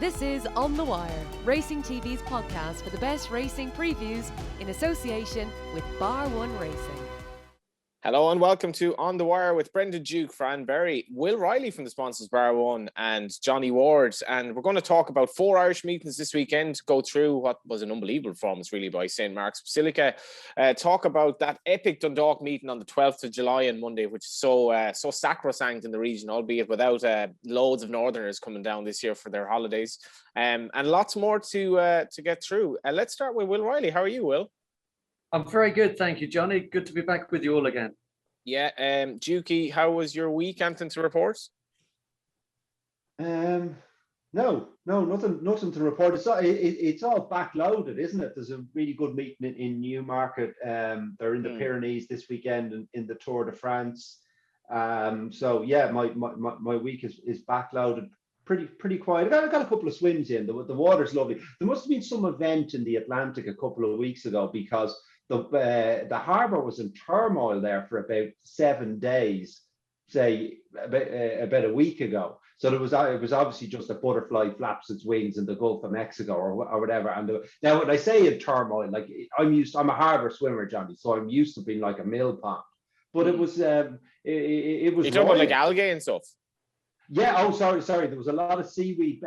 This is On The Wire, Racing TV's podcast for the best racing previews in association with Bar One Racing. Hello and welcome to On The Wire with Dukey, Fran Berry, Will Reilly from the sponsors Bar One and Johnny Ward. And we're going to talk about 4 Irish meetings this weekend, go through what was an unbelievable performance really by St. Mark's Basilica, talk about that epic Dundalk meeting on the 12th of July on Monday, which is so sacrosanct in the region, albeit without loads of Northerners coming down this year for their holidays. And lots more to get through. Let's start with Will Reilly. How are you, Will? I'm very good, thank you, Johnny. Good to be back with you all again. Yeah, Dukey, how was your week? Anything to report? No, nothing to report. It's all backloaded, isn't it? There's a really good meeting in Newmarket. They're in the Pyrenees this weekend in the Tour de France. So yeah, my week is backloaded. Pretty quiet. I got a couple of swims in. The water's lovely. There must have been some event in the Atlantic a couple of weeks ago because the harbour was in turmoil there for about 7 days, say about a week ago. So it was obviously just a butterfly flaps its wings in the Gulf of Mexico or whatever. And now when I say in turmoil, like I'm a harbour swimmer, Johnny, so I'm used to being like a mill pond. But it was it was. You're talking about like algae and stuff. Yeah. Oh, sorry. There was a lot of seaweed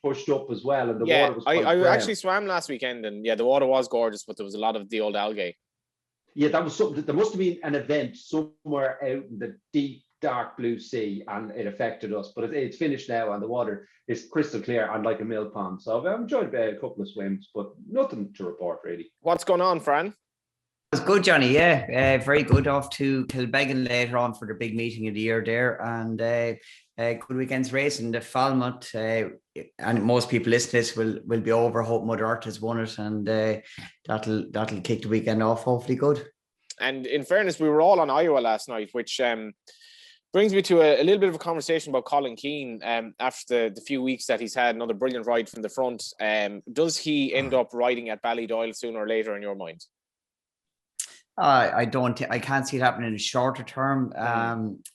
pushed up as well, and the water was. I actually swam last weekend, and yeah, the water was gorgeous, but there was a lot of the old algae. Yeah, that was something. There must have been an event somewhere out in the deep, dark blue sea, and it affected us. But it's finished now, and the water is crystal clear and like a mill pond. So I've enjoyed a couple of swims, but nothing to report really. What's going on, Fran? It's good, Johnny. Yeah, very good. Off to Kilbeggan later on for the big meeting of the year there, and good weekend's racing. The Falmouth, and most people listening to this will be over. Hope Mother Earth has won it, and that'll kick the weekend off. Hopefully, good. And in fairness, we were all on Iowa last night, which brings me to a little bit of a conversation about Colin Keane. After the few weeks that he's had, another brilliant ride from the front. Does he end up riding at Ballydoyle sooner or later, in your mind? I can't see it happening in the shorter term.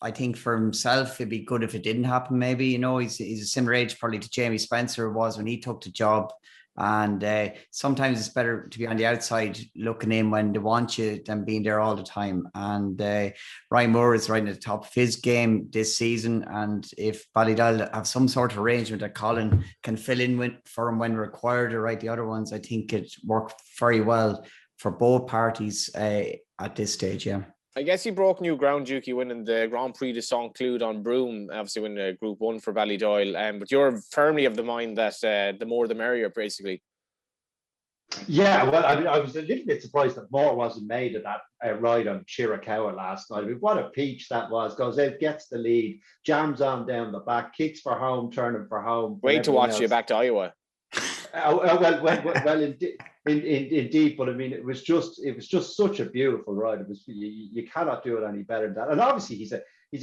I think for himself, it'd be good if it didn't happen. Maybe, he's a similar age probably to Jamie Spencer was when he took the job. And sometimes it's better to be on the outside looking in when they want you than being there all the time. And Ryan Moore is right at the top of his game this season. And if Ballydoyle have some sort of arrangement that Colin can fill in for him when required or ride the other ones, I think it worked very well for both parties at this stage, yeah. I guess he broke new ground, Dukey, winning the Grand Prix de Saint-Cloud on Broome, obviously winning Group 1 for Ballydoyle. But you're firmly of the mind that the more the merrier, basically. Yeah, well, I was a little bit surprised that more wasn't made of that ride on Chiricahua last night. I mean, what a peach that was. Goes out, gets the lead, jams on down the back, kicks for home, turning for home. Wait to watch you back to Iowa. Well, indeed, but I mean, it was just such a beautiful ride. It was you cannot do it any better than that. And obviously, he's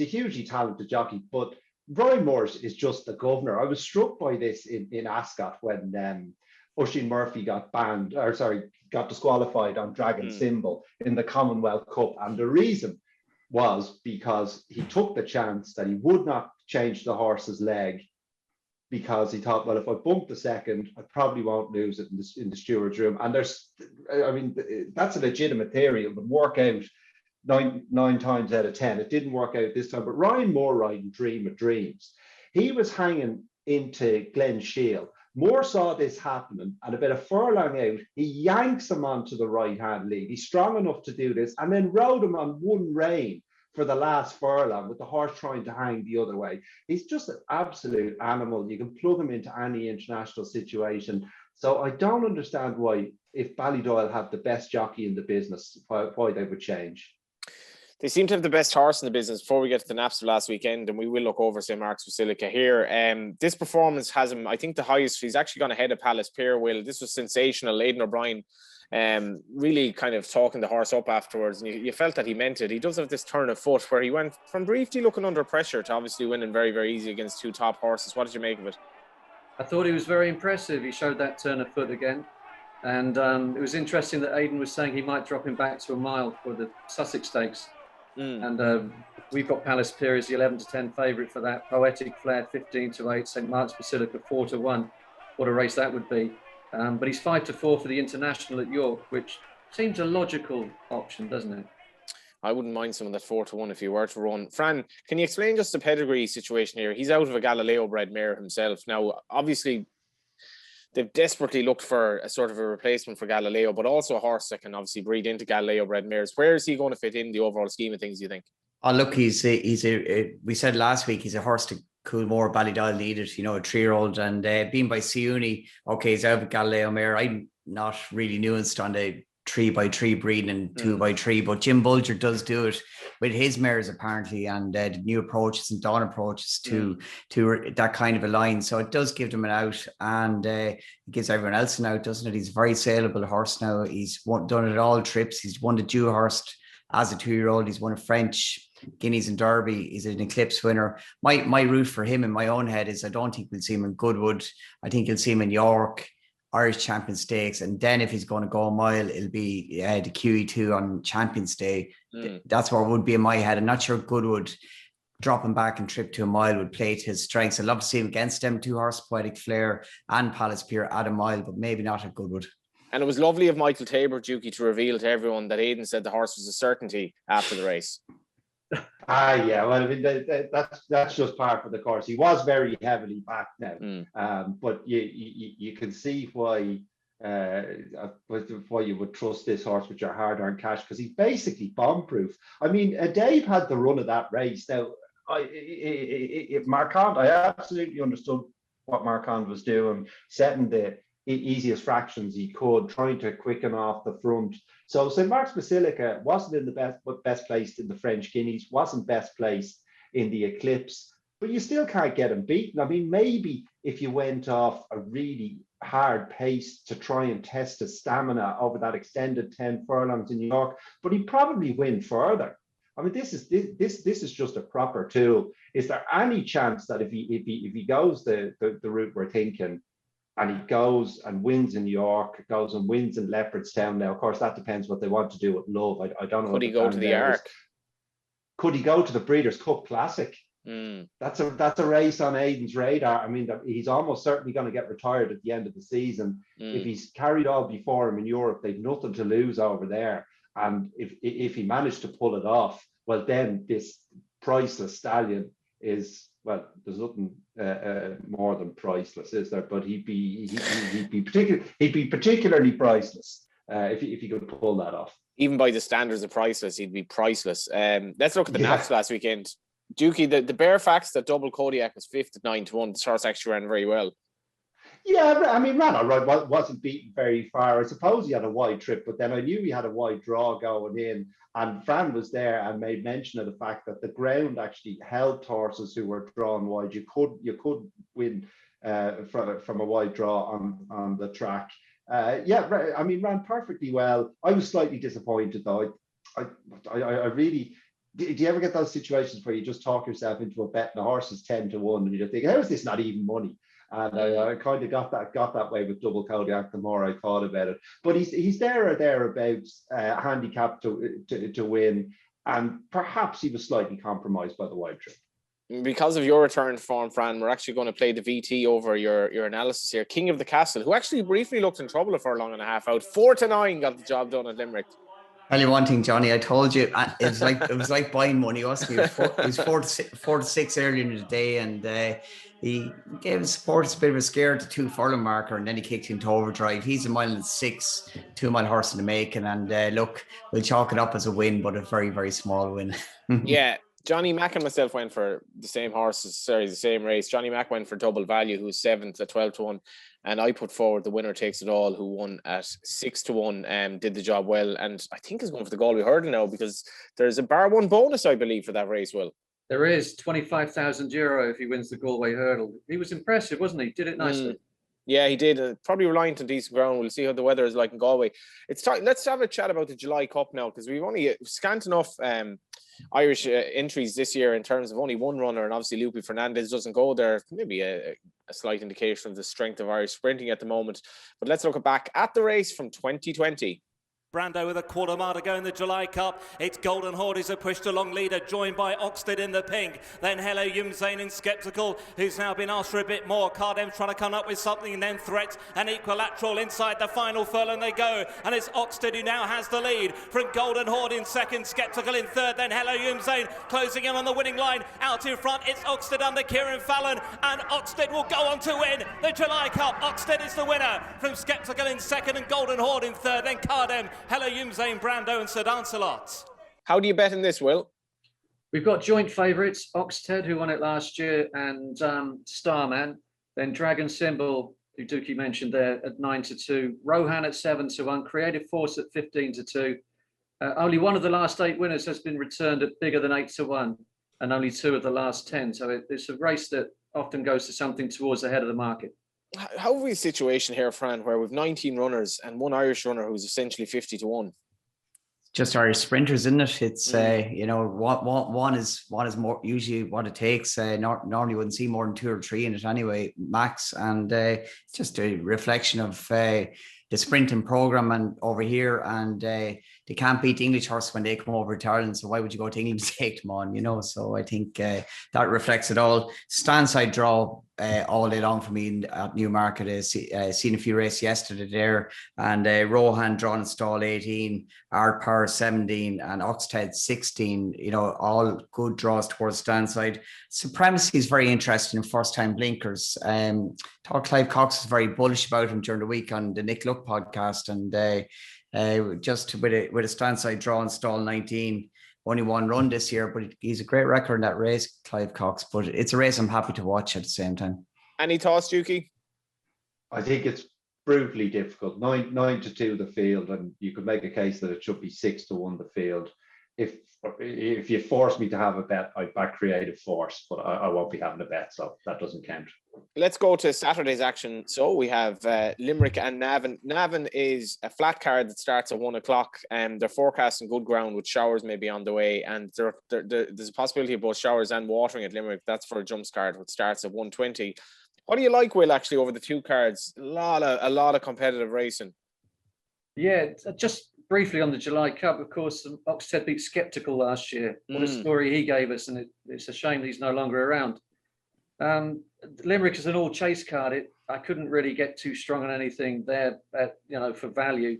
a hugely talented jockey. But Brian Moores is just the governor. I was struck by this in Ascot when Oisin Murphy got disqualified on Dragon Symbol in the Commonwealth Cup, and the reason was because he took the chance that he would not change the horse's leg, because he thought, well, if I bump the second, I probably won't lose it in the steward's room. And that's a legitimate theory. It would work out nine times out of 10. It didn't work out this time. But Ryan Moore riding Dream of Dreams, he was hanging into Glen Shiel. Moore saw this happening, and about a furlong out, he yanks him onto the right-hand lead. He's strong enough to do this, and then rode him on one rein for the last furlong with the horse trying to hang the other way. He's just an absolute animal. You can plug him into any international situation. So I don't understand why, if Ballydoyle have the best jockey in the business, why they would change. They seem to have the best horse in the business. Before we get to the naps of last weekend, and we will look over St. Mark's Basilica here. This performance has him, I think, the highest. He's actually gone ahead of Palace Pier. Will, this was sensational. Aidan O'Brien really kind of talking the horse up afterwards, and you felt that he meant it. He does have this turn of foot where he went from briefly looking under pressure to obviously winning very, very easy against two top horses. What did you make of it? I thought he was very impressive. He showed that turn of foot again. And it was interesting that Aidan was saying he might drop him back to a mile for the Sussex Stakes. And We've got Palace Pier as the 11-10 favourite for that. Poetic Flair 15-8. St Mark's Basilica 4-1. What a race that would be. But he's 5-4 for the International at York, which seems a logical option, doesn't it? I wouldn't mind some of that 4-1 if he were to run. Fran, can you explain just the pedigree situation here? He's out of a Galileo bred mare himself. Now, obviously, they've desperately looked for a sort of a replacement for Galileo, but also a horse that can obviously breed into Galileo bred mares. Where is he going to fit in the overall scheme of things, do you think? Oh, look, we said last week he's a horse to Coolmore, Ballydoyle needed, a 3-year-old, and being by Siuni, okay, he's out of Galileo mare. I'm not really nuanced on the 3x3 breeding and 2x3, but Jim Bulger does do it with his mares apparently, and the new approaches and dawn approaches to that kind of a line. So it does give them an out, and it gives everyone else an out, doesn't it? He's a very saleable horse now. He's done it all trips. He's won the Dewhurst as a 2-year-old. He's won a French Guineas and Derby. He's an Eclipse winner. My route for him in my own head is I don't think we'll see him in Goodwood. I think you'll see him in York, Irish Champion Stakes, and then if he's going to go a mile, it'll be the QE2 on Champions Day. That's what would be in my head. I'm not sure Goodwood dropping back and trip to a mile would play to his strengths. I'd love to see him against them 2 horse, Poetic Flair and Palace Pier at a mile, but maybe not at Goodwood. And it was lovely of Michael Tabor, Dukey, to reveal to everyone that Aidan said the horse was a certainty after the race. Yeah. Well, I mean, that's just part of the course. He was very heavily backed now, but you can see why you would trust this horse with your hard-earned cash, because he's basically bomb-proof. I mean, Dave had the run of that race. Now, Marquand, I absolutely understood what Marquand was doing, setting the easiest fractions he could, trying to quicken off the front. So St Mark's Basilica wasn't in the best placed in the French Guineas, wasn't best placed in the Eclipse, but you still can't get him beaten. I mean, maybe if you went off a really hard pace to try and test his stamina over that extended 10 furlongs in New York, but he'd probably win further. I mean, this is just a proper tool. Is there any chance that if he goes the route we're thinking, and he goes and wins in York, goes and wins in Leopardstown? Now, of course, that depends what they want to do with Love. I don't know. Could he go to the Arc? Could he go to the Breeders' Cup Classic? That's a race on Aidan's radar. I mean, he's almost certainly going to get retired at the end of the season. If he's carried all before him in Europe, they've nothing to lose over there. And if he managed to pull it off, well, then this priceless stallion is, well, there's nothing more than priceless, is there? But he'd be particularly priceless if he could pull that off. Even by the standards of priceless, he'd be priceless. Let's look at the naps last weekend. Dukey, the bare facts that double Kodiak was 5th at 9-1. The horse actually ran very well. Yeah, I mean, ran all right. Wasn't beaten very far. I suppose he had a wide trip, but then I knew he had a wide draw going in. And Fran was there and made mention of the fact that the ground actually helped horses who were drawn wide. You could win from a wide draw on the track. I mean, ran perfectly well. I was slightly disappointed though. I really. Do you ever get those situations where you just talk yourself into a bet and the horse is 10-1 and you just think, how is this not even money? And I kind of got that way with double Kodiak the more I thought about it. But he's there or thereabouts, handicapped to win, and perhaps he was slightly compromised by the wide trip. Because of your return to form, Fran, we're actually going to play the VT over your analysis here. King of the Castle, who actually briefly looked in trouble for a long and a half out, 4-9 got the job done at Limerick. Tell you one thing, Johnny. I told you it was like buying money. It was 4 to 6 earlier in the day, and he gave his supporters a bit of a scare to 2 furlong marker, and then he kicked into overdrive. He's 1.6 mile, 2 mile horse in the making, and look, we'll chalk it up as a win, but a very, very small win. Yeah. Johnny Mack and myself went for the same race. Johnny Mack went for Double Value, who's 7th at 12-1. And I put forward the Winner Takes It All, who won at 6-1, did the job well. And I think is going for the Galway Hurdle now, because there's a bar one bonus, I believe, for that race, Will. There is €25,000 if he wins the Galway Hurdle. He was impressive, wasn't he? Did it nicely. Yeah, he did. Probably reliant on decent ground. We'll see how the weather is like in Galway. Let's have a chat about the July Cup now, because we've only scant enough Irish entries this year in terms of only one runner, and obviously Lupe Fernandez doesn't go there. Maybe a slight indication of the strength of Irish sprinting at the moment. But let's look back at the race from 2020. Brando with a quarter mile to go in the July Cup. It's Golden Horde who's a pushed along leader, joined by Oxted in the pink. Then Hello Yumzane in Skeptical, who's now been asked for a bit more. Cardem trying to come up with something, and then Threat and Equilateral inside the final furlong they go. And it's Oxted who now has the lead from Golden Horde in second, Skeptical in third, then Hello Yumzane closing in on the winning line. Out in front, it's Oxted under Kieran Fallon, and Oxted will go on to win the July Cup. Oxted is the winner from Skeptical in second and Golden Horde in third, then Cardem, Hello Yumzane, Brando and Sir Dancelot. How do you bet in this, Will? We've got joint favourites, Oxted, who won it last year, and Starman. Then Dragon Symbol, who Dukey mentioned there, at 9-2. Rohan at 7-1. Creative Force at 15-2. Only one of the last 8 winners has been returned at bigger than 8-1, and only 2 of the last 10. So it's a race that often goes to something towards the head of the market. How have we a situation here, Fran, where we've 19 runners and one Irish runner who's essentially 50-1? Just Irish sprinters, isn't it? It's one is more usually what it takes. Normally wouldn't see more than 2 or 3 in it anyway, max. And it's just a reflection of the sprinting program and over here, and they can't beat the English horse when they come over to Ireland. So why would you go to England to take them on? So I think that reflects it all. Stand side draw all day long for me at Newmarket. Seen a few races yesterday there, and Rohan drawn in stall 18, Art Power 17, and Oxted 16. All good draws towards stand side. Supremacy is very interesting in first time blinkers. Thought Clive Cox was very bullish about him during the week on the Nick Luck podcast, and just with a stand side draw in stall 19. Only one run this year, but he's a great record in that race, Clive Cox. But it's a race I'm happy to watch at the same time. Any thoughts, Dukey? I think it's brutally difficult. 9-2 the field, and you could make a case that it should be 6-1 the field. If you force me to have a bet, I'd back Creative Force, but I won't be having a bet, so that doesn't count. Let's go to Saturday's action. So we have Limerick and Navan. Navan is a flat card that starts at 1 o'clock, and they're forecasting good ground with showers maybe on the way, and there's a possibility of both showers and watering at Limerick. That's for a jumps card, which starts at 1:20. What do you like, Will, actually, over the 2 cards? A lot of competitive racing. Yeah, just briefly on the July Cup, of course, Oxted beat Skeptical last year. What a story he gave us, and it's a shame he's no longer around. Limerick is an all chase card. I couldn't really get too strong on anything there, for value.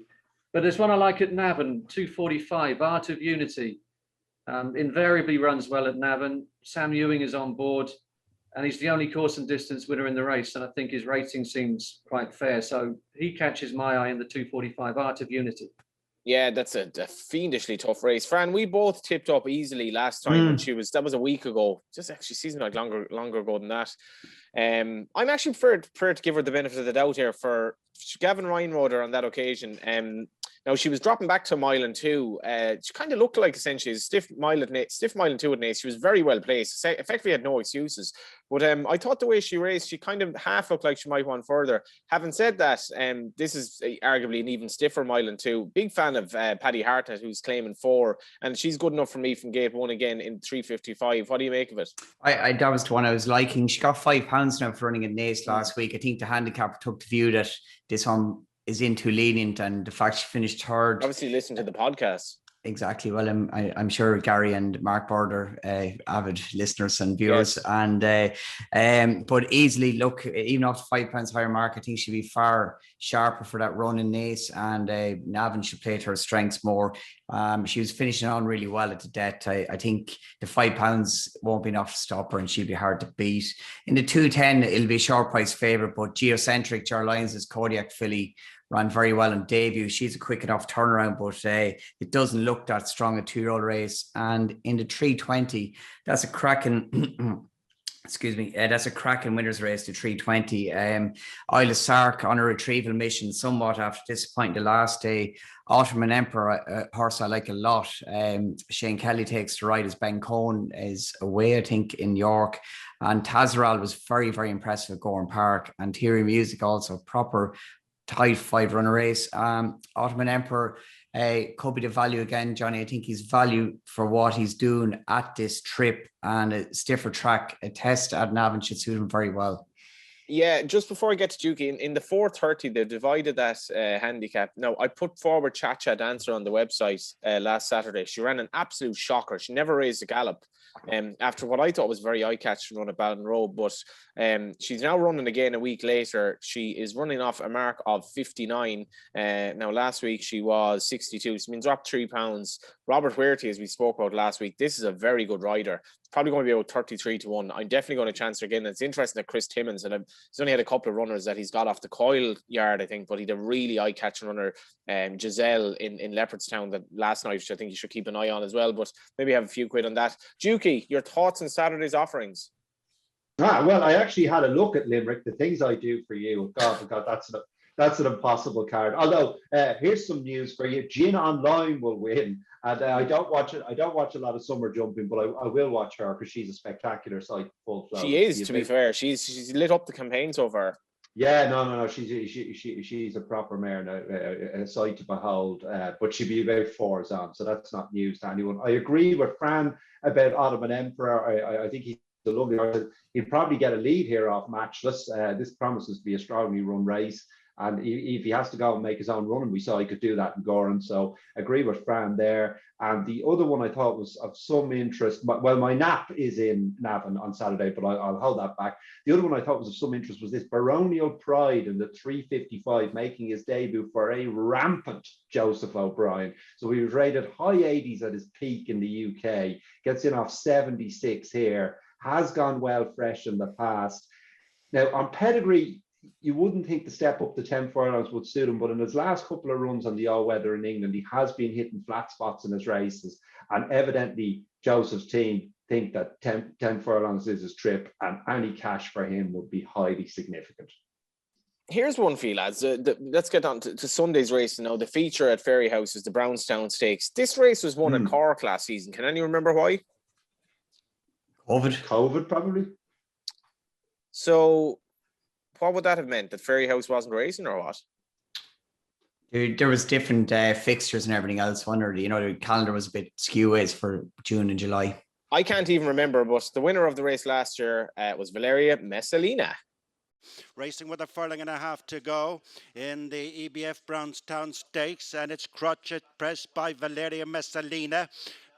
But there's one I like at Navan, 245, Art of Unity. Invariably runs well at Navan. Sam Ewing is on board, and he's the only course and distance winner in the race. And I think his rating seems quite fair. So he catches my eye in the 245, Art of Unity. Yeah, that's a fiendishly tough race. Fran, we both tipped up easily last time, and that was a week ago. Just actually seems like longer ago than that. I'm actually prepared to give her the benefit of the doubt here for Gavin Reinroder on that occasion. Now she was dropping back to mile and 2. She kind of looked like essentially a stiff mile and 2 at Naas. She was very well placed. Effectively had no excuses. But I thought the way she raced, she kind of half looked like she might want further. Having said that, this is arguably an even stiffer mile and 2. Big fan of Paddy Hartnett, who's claiming 4, and she's good enough for me from gate 1 again in 3:55. What do you make of it? That was the one I was liking. She got £5 now for running at Naas last week. I think the handicapper took the view that this one is in too lenient, and the fact she finished third. Obviously, listen to the podcast. Exactly. Well, I'm sure Gary and Mark Border, avid listeners and viewers, yes. But easily look, even off £5 higher mark, I think she'd be far sharper for that run in Naas, and Navan should play to her strengths more. She was finishing on really well at the death. I think the £5 won't be enough to stop her, and she'll be hard to beat. In the 210, it'll be a short price favourite, but Geocentric, Jar Lyons' Kodiak filly, ran very well on debut. She's a quick enough turnaround, but it doesn't look that strong a 2-year-old race. And in the 320, that's a cracking that's a cracking winners race to 320. Isle of Sark on a retrieval mission somewhat after disappointing the last day. Ottoman Emperor, a horse I like a lot. Shane Kelly takes the ride as Ben Cohn is away, I think, in York. And Tazaral was very, very impressive at Gorham Park. And Thierry Music also proper tight 5-runner race. Ottoman Emperor could be the value again, Johnny. I think he's value for what he's doing at this trip, and a stiffer track, a test at Navan should suit him very well. Yeah, just before I get to Dukey, in the 4:30, they've divided that handicap. Now, I put forward Cha Dancer on the website last Saturday. She ran an absolute shocker. She never raised a gallop after what I thought was very eye-catching run at Ballon Road, but she's now running again a week later. She is running off a mark of 59. Now, last week she was 62, so means dropped 3 pounds. Robert Weirty, as we spoke about last week, this is a very good rider. Probably going to be about 33 to 1. I'm definitely going to chance her again. It's interesting that Chris Timmins, and he's only had a couple of runners that he's got off the Coyle yard, I think, but he had a really eye-catching runner, Giselle in Leopardstown, that last night, which I think you should keep an eye on as well, but maybe have a few quid on that. Dukey, your thoughts on Saturday's offerings? Well, I actually had a look at Limerick, the things I do for you. God, that's an impossible card. Although, here's some news for you. Gin Online will win. And I don't watch it. I don't watch a lot of summer jumping, but I will watch her because she's a spectacular sight. Full flow. She is, to be fair. She's lit up the campaign so far. Yeah, no. She's a proper mare, a sight to behold. But she'd be about 4s on, so that's not news to anyone. I agree with Fran about Ottoman Emperor. I think he's a lovely horse. He'll probably get a lead here off Matchless. This promises to be a strongly run race. And if he has to go and make his own run, and we saw he could do that in Goran. So agree with Fran there. And the other one I thought was of some interest. Well, my nap is in Navan on Saturday, but I'll hold that back. The other one I thought was of some interest was this Baronial Pride in the 355, making his debut for a rampant Joseph O'Brien. So he was rated high 80s at his peak in the UK, gets in off 76 here, has gone well fresh in the past. Now, on pedigree, you wouldn't think the step up to 10 furlongs would suit him, but in his last couple of runs on the all-weather in England, he has been hitting flat spots in his races. And evidently, Joseph's team think that 10 furlongs is his trip, and any cash for him would be highly significant. Here's one for you, lads. Let's get on to Sunday's race now. The feature at Fairyhouse is the Brownstown Stakes. This race was won at Cork last season. Can anyone remember why? COVID, probably. So what would that have meant? That Fairyhouse wasn't racing, or what? There was different fixtures and everything else. The calendar was a bit skew for June and July. I can't even remember, but the winner of the race last year was Valeria Messalina. Racing with a furlong and a half to go in the EBF Brownstown Stakes, and it's Crotchet pressed by Valeria Messalina.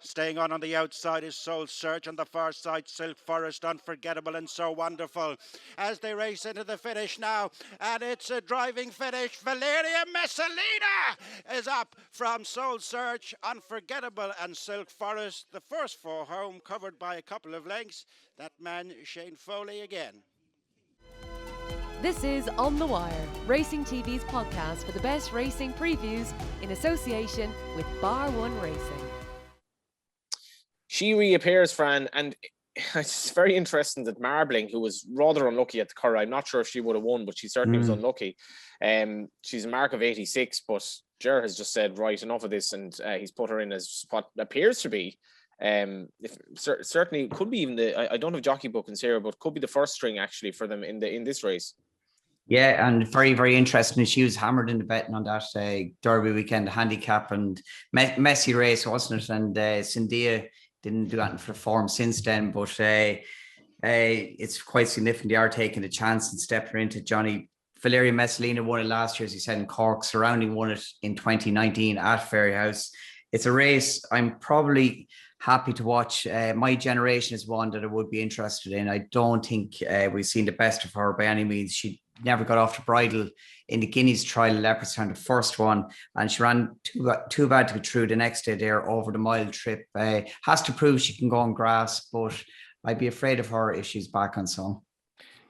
Staying on the outside is Soul Search, on the far side Silk Forest, Unforgettable and So Wonderful. As they race into the finish now, and it's a driving finish. Valeria Messalina is up from Soul Search, Unforgettable and Silk Forest. The first 4 home, covered by a couple of lengths. That man, Shane Foley again. This is On the Wire, Racing TV's podcast for the best racing previews in association with Bar One Racing. She reappears, Fran, and it's very interesting that Marbling, who was rather unlucky at the Curragh, I'm not sure if she would have won, but she certainly was unlucky. She's a mark of 86, but Ger has just said, right, enough of this, and he's put her in as what appears to be, certainly could be even I don't have jockey bookings here, but could be the first string actually for them in this race. Yeah, and very, very interesting. She was hammered in the betting on that Derby weekend handicap, and messy race, wasn't it? And Cynthia didn't do anything for form since then, but it's quite significant. They are taking a chance and stepping into Johnny. Valeria Messalina won it last year, as he said, in Cork. Surrounding won it in 2019 at Fairyhouse. It's a race I'm probably happy to watch. My generation is one that I would be interested in. I don't think we've seen the best of her by any means. She never got off the bridle in the Guineas trial, Leopardstown, the first one, and she ran too bad to get through the next day there over the mile trip. Has to prove she can go on grass, but I'd be afraid of her if she's back on some.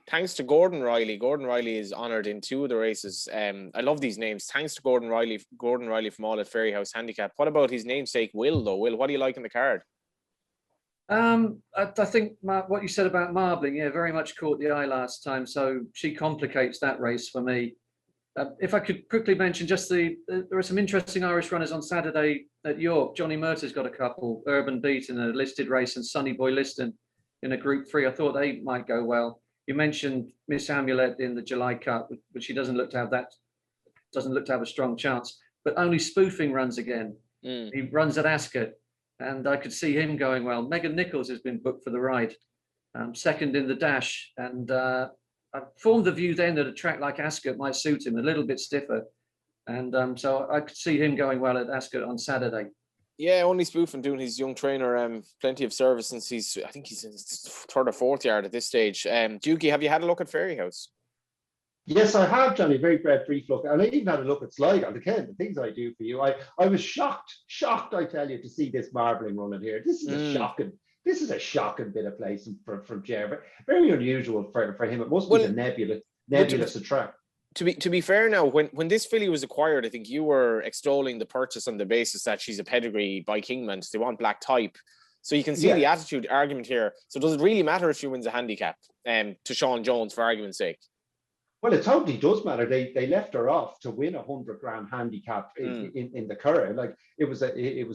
Thanks to Gordon Reilly. Gordon Reilly is honoured in 2 of the races. I love these names. Thanks to Gordon Reilly from all at Fairyhouse Handicap. What about his namesake, Will, though? Will, what do you like in the card? I think what you said about Marbling, very much caught the eye last time. So she complicates that race for me. If I could quickly mention there are some interesting Irish runners on Saturday at York. Johnny Murtaugh's got a couple. Urban Beat in a listed race, and Sonny Boy Liston in a Group 3. I thought they might go well. You mentioned Miss Amulet in the July Cup, but she doesn't look to have a strong chance. But Only Spoofing runs again. He runs at Ascot, and I could see him going well. Megan Nichols has been booked for the ride, second in the dash, and formed the view then that a track like Ascot might suit him, a little bit stiffer. And so I could see him going well at Ascot on Saturday. Yeah, only spoofing doing his young trainer plenty of service since I think he's in his third or fourth yard at this stage. Dukey, have you had a look at Fairyhouse? Yes, I have, Johnny. Very brief look, and I even had a look at Sligo. The things I do for you. I was shocked. I tell you, to see this marbling running here. This is a shocking bit of placing from Jer, but very unusual for him. It must be the nebulous track. To be fair now, when this filly was acquired, I think you were extolling the purchase on the basis that she's a pedigree by Kingman. They want black type. So you can see the attitude argument here. So does it really matter if she wins a handicap to Sean Jones, for argument's sake? Well, it totally does matter. They left her off to win $100,000 handicap in the Curragh. Like it was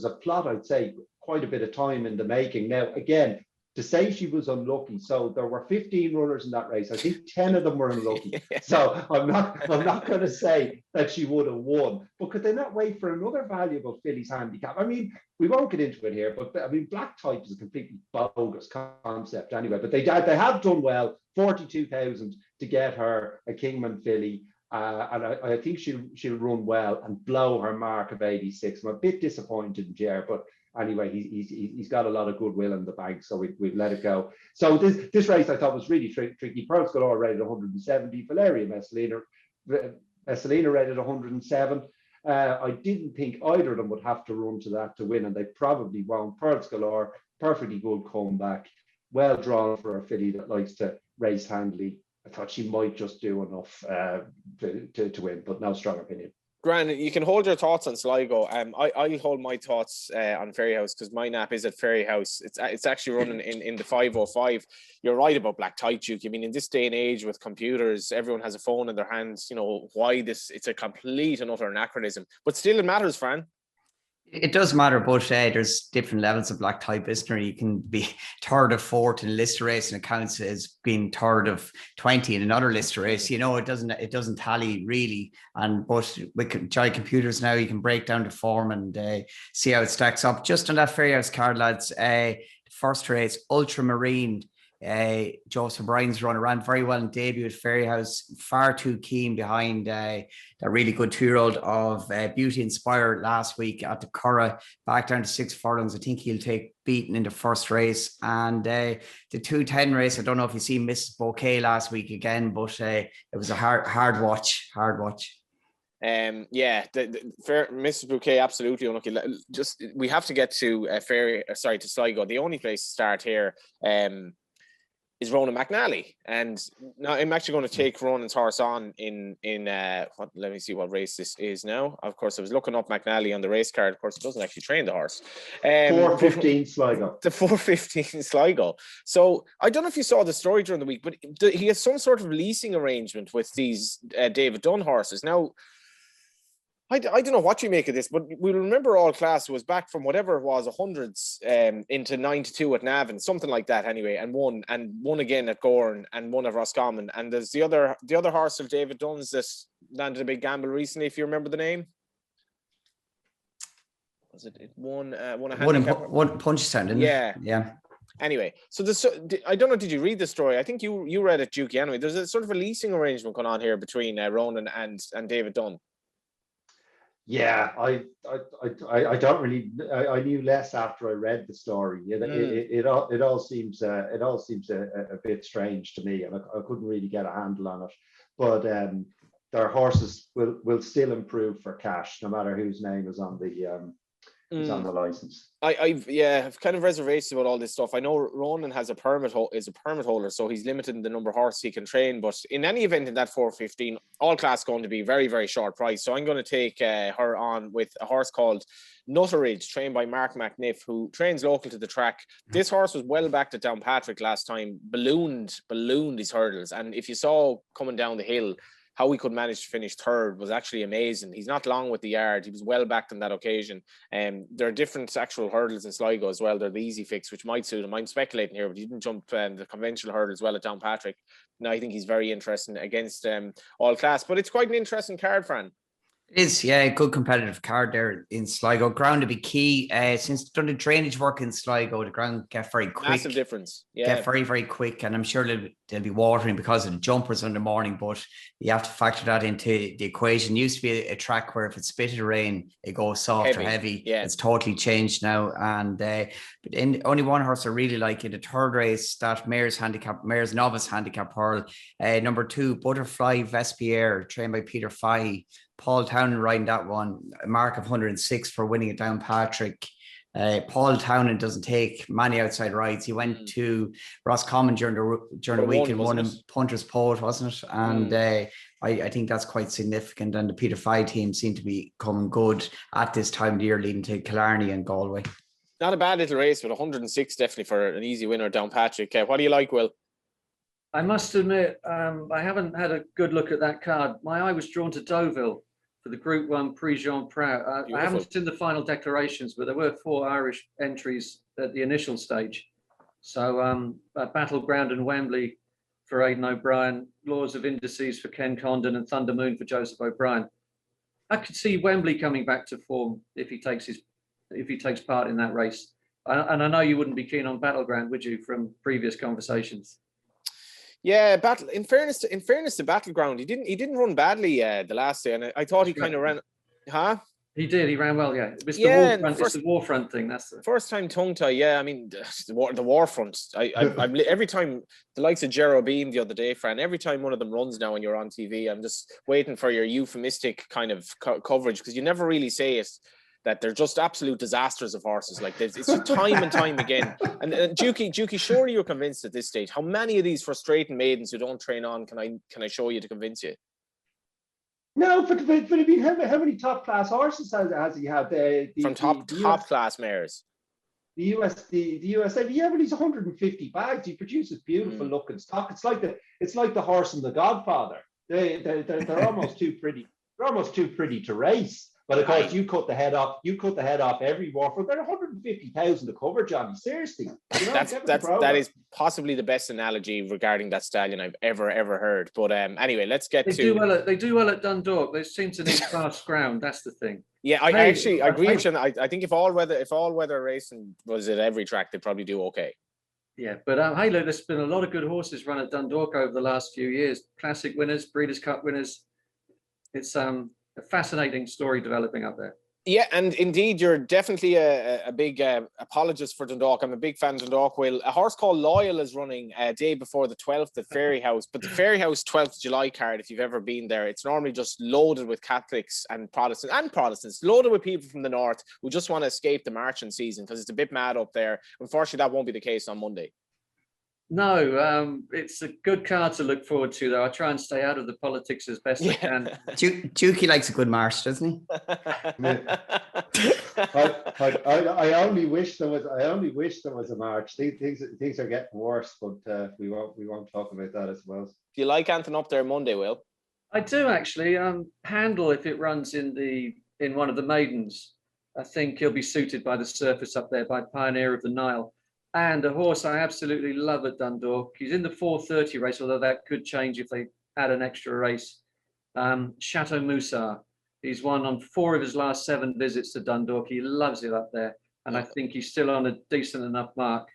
a plot, I'd say, quite a bit of time in the making. Now, again, to say she was unlucky, so there were 15 runners in that race. I think 10 of them were unlucky. So I'm not going to say that she would have won. But could they not wait for another valuable filly's handicap? I mean, we won't get into it here, but I mean, black type is a completely bogus concept anyway. But they have done well. 42,000 to get her a Kingman filly, and I think she'll run well and blow her mark of 86. I'm a bit disappointed in Jer, but anyway, he's got a lot of goodwill in the bank, so we've let it go. So this race I thought was really tricky. Pearl's Galore rated 170, Valeria Messalina rated 107. I didn't think either of them would have to run to that to win, and they probably won't. Pearl's Galore, perfectly good comeback, well drawn for a filly that likes to race handily. I thought she might just do enough to win, but no strong opinion. Grant, you can hold your thoughts on Sligo. I'll hold my thoughts on Fairyhouse because my nap is at Fairyhouse. It's actually running in the 5:05. You're right about black type, Duke. I mean, in this day and age with computers, everyone has a phone in their hands. You know why it's a complete and utter anachronism, but still it matters, Fran. It does matter, but there's different levels of black type, isn't there? You can be third or fourth in a list race and it counts as being third of 20 in another list race. You know, it doesn't tally really. But with giant computers now, you can break down the form and see how it stacks up. Just on that Fairyhouse card, lads, first race, Ultramarine. Joseph Bryan's ran very well in debut at Fairyhouse, far too keen behind that really good 2-year-old of Beauty Inspire last week at the Curragh, back down to 6 furlongs. I think he'll take beaten in the first race. And the 2:10 race, I don't know if you see Mrs. Bouquet last week again, but it was a hard watch. The Mrs. Bouquet absolutely unlucky. Just we have to get to to Sligo. The only place to start here is Ronan McNally, and now I'm actually going to take Ronan's horse on in let me see what race this is now. Of course, I was looking up McNally on the race card. Of course, it doesn't actually train the horse. 4:15 Sligo. The 4:15 Sligo. So I don't know if you saw the story during the week, but he has some sort of leasing arrangement with these David Dunn horses. Now, I don't know what you make of this, but we remember all class was back from whatever it was, 100s into 9-2 at Navan, something like that anyway, and won again at Gorn and won at Roscommon. And there's the other horse of David Dunn's that landed a big gamble recently, if you remember the name. Was it won a handicap? One Punchestown, didn't it? Yeah. Anyway, so I don't know, did you read the story? I think you read it, Dukey, anyway. There's a sort of a leasing arrangement going on here between Ronan and David Dunn. Yeah, I don't really. I knew less after I read the story. It all seems a bit strange to me, and I couldn't really get a handle on it. But their horses will still improve for cash, no matter whose name is on the license. I've kind of reservations about all this stuff. I know Ronan has a permit holder, so he's limited in the number of horses he can train. But in any event, in that 4:15, all class going to be very, very short price. So I'm going to take her on with a horse called Nutteridge, trained by Mark McNiff, who trains local to the track. This horse was well backed at Downpatrick last time, ballooned his hurdles, and if you saw coming down the hill, how he could manage to finish third was actually amazing. He's not long with the yard. He was well backed on that occasion. There are different actual hurdles in Sligo as well. They're the easy fix, which might suit him. I'm speculating here, but he didn't jump the conventional hurdle as well at Downpatrick. Now I think he's very interesting against all class. But it's quite an interesting card, Fran. It is, yeah, a good competitive card there in Sligo. Ground to be key. Since done the drainage work in Sligo, the ground get very quick. Massive difference. Yeah. Get very, very quick. And I'm sure they'll be watering because of the jumpers in the morning, but you have to factor that into the equation. It used to be a track where if it's spitted rain, it goes soft or heavy. Yeah. It's totally changed now. And but only one horse I really like in the third race, that Mayor's Novice Handicap Pearl. Number 2, Butterfly Vespier, trained by Peter Fahey. Paul Townend riding that one, a mark of 106 for winning it Downpatrick. Paul Townend doesn't take many outside rides. He went to Roscommon during the week and won him Punter's Poet, wasn't it? And I think that's quite significant. And the Peter Fahey team seem to be coming good at this time of the year, leading to Killarney and Galway. Not a bad little race, but 106 definitely for an easy winner, Downpatrick. What do you like, Will? I must admit, I haven't had a good look at that card. My eye was drawn to Deauville for the Group 1 Prix Jean Prat. I haven't seen the final declarations, but there were 4 Irish entries at the initial stage. So Battleground and Wembley for Aidan O'Brien, Laws of Indices for Ken Condon, and Thunder Moon for Joseph O'Brien. I could see Wembley coming back to form if he takes part in that race. And I know you wouldn't be keen on Battleground, would you, from previous conversations? Yeah, in fairness to Battleground, he didn't run badly the last day, and I thought he kind of ran. Huh? He did. He ran well. Yeah, it was the Warfront. It's the Warfront thing. That's the first time tongue tie. Yeah, I mean the Warfront. I'm every time the likes of Gerald Beam the other day, Fran. Every time one of them runs now and you're on TV, I'm just waiting for your euphemistic kind of coverage, because you never really say it. That they're just absolute disasters of horses. Like it's time and time again. And Dukey, surely you're convinced at this stage. How many of these frustrating maidens who don't train on can I show you to convince you? No, but I mean, how many top class horses has he had? From top class mares. The USA, yeah, but he's 150 bags. He produces beautiful looking stock. It's like the horse in The Godfather. They're almost too pretty. They're almost too pretty to race. But of course, you cut the head off every Warford. They're 150,000 to cover, Johnny. Seriously, that is possibly the best analogy regarding that stallion I've ever heard. But anyway, let's get to. They do well at Dundalk. They seem to need fast ground. That's the thing. Yeah, I agree with you. I think if all weather racing was at every track, they'd probably do okay. Yeah, but hey, look, there's been a lot of good horses run at Dundalk over the last few years. Classic winners, Breeders' Cup winners. It's a fascinating story developing up there. Yeah, and indeed, you're definitely a big apologist for Dundalk. I'm a big fan of Dundalk. Will, a horse called Loyal is running a day before the 12th at Fairyhouse, but the Fairyhouse 12th July card, if you've ever been there, it's normally just loaded with Catholics and Protestants, loaded with people from the north who just want to escape the marching season because it's a bit mad up there. Unfortunately, that won't be the case on Monday. No, it's a good card to look forward to, though. I try and stay out of the politics as best I can. Dukey likes a good march, doesn't he? I only wish there was a march. Things are getting worse, but we won't talk about that as well. Do you like Anthony up there Monday, Will? I do actually. Handle, if it runs in one of the maidens, I think he'll be suited by the surface up there by Pioneer of the Nile. And a horse I absolutely love at Dundalk. He's in the 4:30 race, although that could change if they add an extra race. Chateau Moussard. He's won on 4 of his last 7 visits to Dundalk. He loves it up there. And I think he's still on a decent enough mark.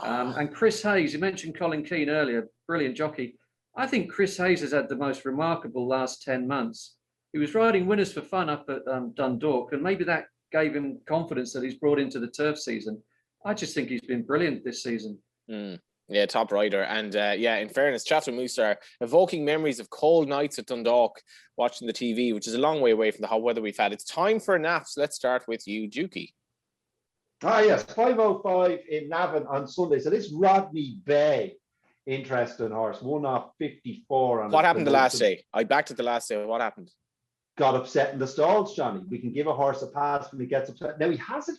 And Chris Hayes, you mentioned Colin Keane earlier, brilliant jockey. I think Chris Hayes has had the most remarkable last 10 months. He was riding Winners for Fun up at Dundalk, and maybe that gave him confidence that he's brought into the turf season. I just think he's been brilliant this season. Yeah, top rider. And in fairness, Chateau Moussard, evoking memories of cold nights at Dundalk, watching the TV, which is a long way away from the hot weather we've had. It's time for a nap. So let's start with you, Dukey. Yes, 5:05 in Navan on Sunday. So this Rodney Bay, interesting horse, 1 off 54. What happened the last day? I backed it the last day. What happened? Got upset in the stalls, Johnny. We can give a horse a pass when he gets upset. Now he has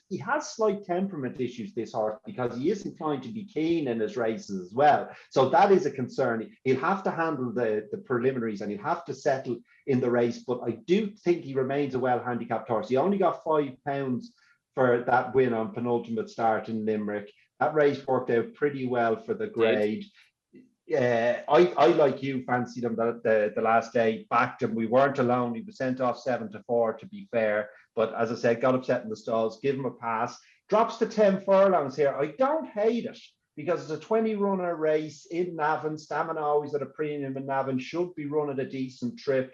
slight temperament issues, this horse, because he is inclined to be keen in his races as well. So that is a concern. He'll have to handle the preliminaries and he'll have to settle in the race. But I do think he remains a well-handicapped horse. He only got £5 for that win on penultimate start in Limerick. That race worked out pretty well for the grade. I like you, fancied him the last day, backed him. We weren't alone. He was sent off 7-4, to be fair. But as I said, got upset in the stalls, give him a pass. Drops to 10 furlongs here. I don't hate it because it's a 20-runner race in Navan. Stamina always at a premium in Navan, should be running a decent trip.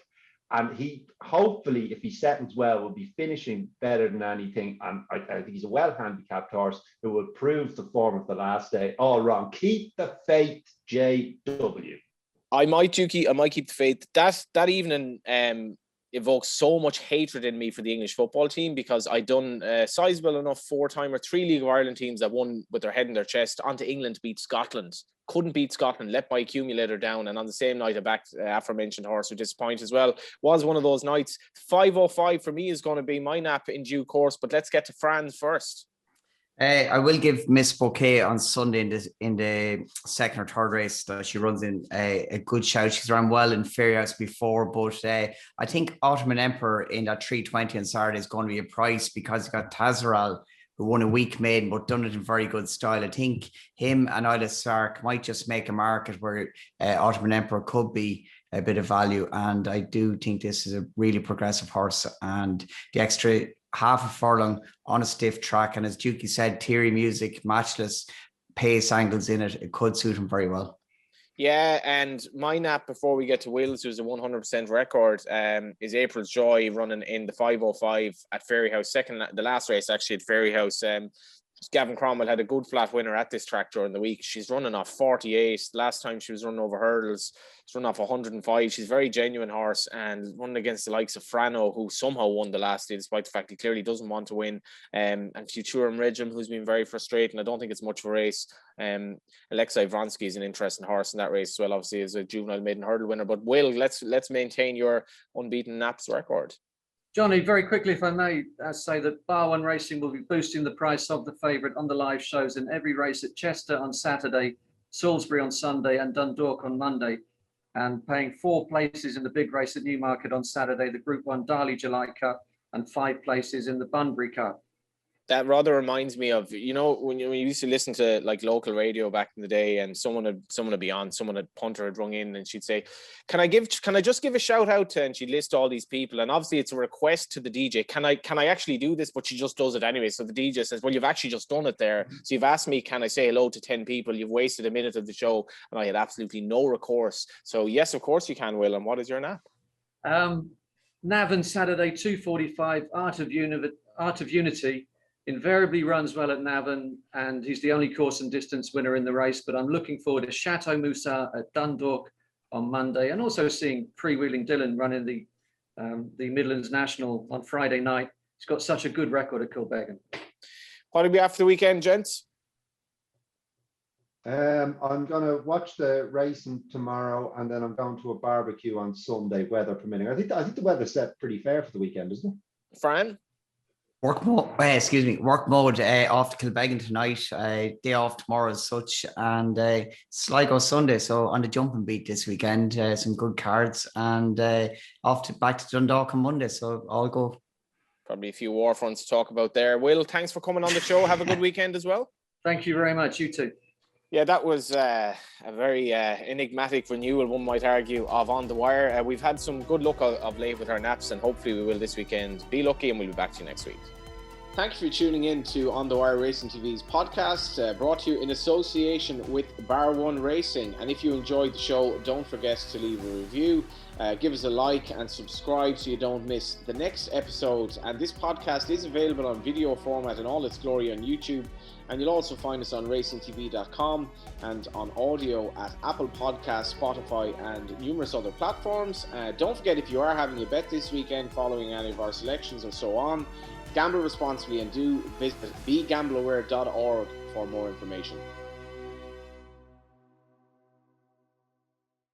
And he, hopefully, if he settles well, will be finishing better than anything. And I think he's a well-handicapped horse who will prove the form of the last day all wrong. Keep the faith, JW. I might, Dukey. I might keep the faith. That evening evokes so much hatred in me for the English football team, because I done sizable enough 4-timer 3 League of Ireland teams that won with their head in their chest onto England to beat Scotland. Couldn't beat Scotland, let my accumulator down, and on the same night I backed aforementioned horse who disappointed as well. Was one of those nights. 5:05 for me is going to be my nap in due course, but let's get to Fran's first. I will give Miss Bouquet on Sunday in the second or third race that she runs in a good shout. She's run well in Fairyhouse before, but I think Ottoman Emperor in that 320 on Saturday is going to be a price, because you got Tazaral, who won a week maiden but done it in very good style. I think him and Isla Sark might just make a market where Ottoman Emperor could be a bit of value, and I do think this is a really progressive horse, and the extra half a furlong on a stiff track, and as Dukey said, Thierry music, matchless pace angles in it, it could suit him very well. Yeah, and my nap before we get to Wills, who's a 100% record, is April's Joy, running in the 5:05 at Fairyhouse. The last race actually at Fairyhouse. Gavin Cromwell had a good flat winner at this track during the week. She's running off 48. Last time she was running over hurdles, she's running off 105. She's a very genuine horse, and running against the likes of Frano, who somehow won the last day, despite the fact he clearly doesn't want to win. And Futurum Regim, who's been very frustrating. I don't think it's much of a race. Alexei Vronsky is an interesting horse in that race as well, obviously, as a juvenile maiden hurdle winner. But Will, let's maintain your unbeaten naps record. Johnny, very quickly, if I may, say that Bar One Racing will be boosting the price of the favourite on the live shows in every race at Chester on Saturday, Salisbury on Sunday, and Dundalk on Monday, and paying 4 places in the big race at Newmarket on Saturday, the Group 1 Darley July Cup, and 5 places in the Bunbury Cup. That rather reminds me of, when you used to listen to like local radio back in the day, and someone would be on, someone had punter had rung in, and she'd say, can I just give a shout out to, and she'd list all these people, and obviously it's a request to the DJ. Can I actually do this? But she just does it anyway. So the DJ says, well, you've actually just done it there. So you've asked me, can I say hello to 10 people? You've wasted a minute of the show, and I had absolutely no recourse. So yes, of course you can, Will. And what is your nap? Navan Saturday 2:45, Art of Unity. Invariably runs well at Navan, and he's the only course and distance winner in the race. But I'm looking forward to Chateau Moussa at Dundalk on Monday, and also seeing Freewheeling Dylan running the Midlands National on Friday night. He's got such a good record at Kilbeggan. What do we have for the weekend, gents? I'm going to watch the racing tomorrow, and then I'm going to a barbecue on Sunday, weather permitting. I think the weather's set pretty fair for the weekend, isn't it? Fran? Work mode off to Kilbeggan tonight, day off tomorrow as such, and Sligo Sunday. So on the jumping beat this weekend, some good cards, and back to Dundalk on Monday. So I'll go. Probably a few war fronts to talk about there. Will, thanks for coming on the show. Have a good weekend as well. Thank you very much. You too. Yeah, that was a very enigmatic renewal, one might argue, of On The Wire. We've had some good luck of late with our naps, and hopefully we will this weekend. Be lucky, and we'll be back to you next week. Thank you for tuning in to On The Wire Racing TV's podcast, brought to you in association with Bar One Racing. And if you enjoyed the show, don't forget to leave a review, give us a like and subscribe so you don't miss the next episode. And this podcast is available on video format in all its glory on YouTube. And you'll also find us on racingtv.com and on audio at Apple Podcasts, Spotify, and numerous other platforms. Don't forget, if you are having a bet this weekend following any of our selections or so on, gamble responsibly, and do visit begambleaware.org for more information.